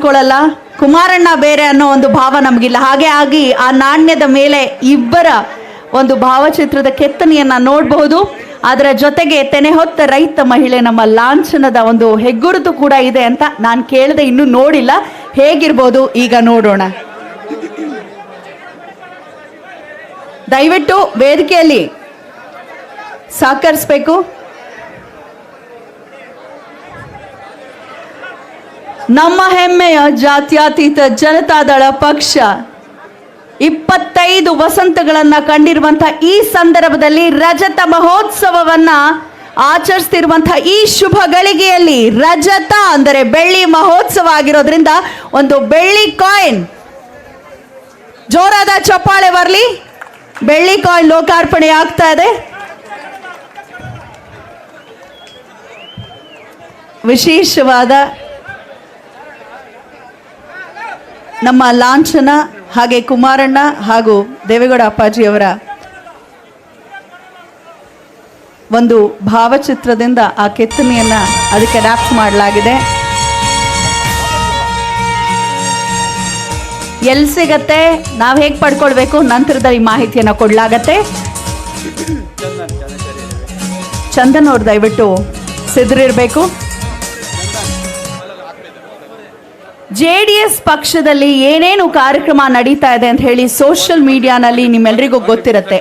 ಮಾಡ್ಕೊಳ್ಳಲ್ಲ, ಕುಮಾರಣ್ಣ ಬೇರೆ ಅನ್ನೋ ಒಂದು ಭಾವ ನಮಗಿಲ್ಲ. ಹಾಗೆ ಆಗಿ ಆ ನಾಣ್ಯದ ಮೇಲೆ ಇಬ್ಬರ ಒಂದು ಭಾವಚಿತ್ರದ ಕೆತ್ತನೆಯನ್ನ ನೋಡಬಹುದು. ಅದರ ಜೊತೆಗೆ ತೆನೆ ಹೊತ್ತ ರೈತ ಮಹಿಳೆ ನಮ್ಮ ಲಾಂಛನದ ಒಂದು ಹೆಗ್ಗುರುತು ಕೂಡ ಇದೆ ಅಂತ ನಾನು ಕೇಳಿದೆ, ಇನ್ನೂ ನೋಡಿಲ್ಲ. ಹೇಗಿರ್ಬೋದು ಈಗ ನೋಡೋಣ. ದಯವಿಟ್ಟು ವೇದಿಕೆಯಲ್ಲಿ ಸಹಕರಿಸಬೇಕು. ನಮ್ಮ ಹೆಮ್ಮೆಯ ಜಾತ್ಯತೀತ ಜನತಾದಳ ಪಕ್ಷ 25 ವಸಂತಗಳನ್ನ ಕಂಡಿರುವಂತಹ ಈ ಸಂದರ್ಭದಲ್ಲಿ ರಜತ ಮಹೋತ್ಸವವನ್ನ ಆಚರಿಸ್ತಿರುವಂತಹ ಈ ಶುಭ ಗಳಿಗೆಯಲ್ಲಿ ರಜತ ಅಂದರೆ ಬೆಳ್ಳಿ ಮಹೋತ್ಸವ ಆಗಿರೋದ್ರಿಂದ ಒಂದು ಬೆಳ್ಳಿ ಕಾಯಿನ್, ಜೋರಾದ ಚಪ್ಪಾಳೆ ಬರಲಿ. ಬೆಳ್ಳಿ ಕಾಯಿನ್ ಲೋಕಾರ್ಪಣೆ ಆಗ್ತಾ ಇದೆ. ವಿಶೇಷವಾದ ನಮ್ಮ ಲಾಂಛನ ಹಾಗೆ ಕುಮಾರಣ್ಣ ಹಾಗೂ ದೇವೇಗೌಡ ಅಪ್ಪಾಜಿಯವರ ಒಂದು ಭಾವಚಿತ್ರದಿಂದ ಆ ಕೆತ್ತನೆಯನ್ನ ಅದಕ್ಕೆ ಅಡ್ಯಾಪ್ಟ್ ಮಾಡಲಾಗಿದೆ. ಎಲ್ಲಿ ಸಿಗತ್ತೆ, ನಾವು ಹೇಗೆ ಪಡ್ಕೊಳ್ಬೇಕು, ನಂತರದಲ್ಲಿ ಮಾಹಿತಿಯನ್ನು ಕೊಡಲಾಗತ್ತೆ. ಚಂದನ್ ಅವ್ರು ದಯವಿಟ್ಟು ಸಿದ್ಧರಿರಬೇಕು. JDS ಪಕ್ಷದಲ್ಲಿ ಏನೇನು ಕಾರ್ಯಕ್ರಮ ನಡೀತಾ ಇದೆ ಅಂತ ಹೇಳಿ ಸೋಷಿಯಲ್ ಮೀಡಿಯಾನಲ್ಲಿ ನಿಮ್ಮೆಲ್ಲರಿಗೂ ಗೊತ್ತಿರುತ್ತೆ.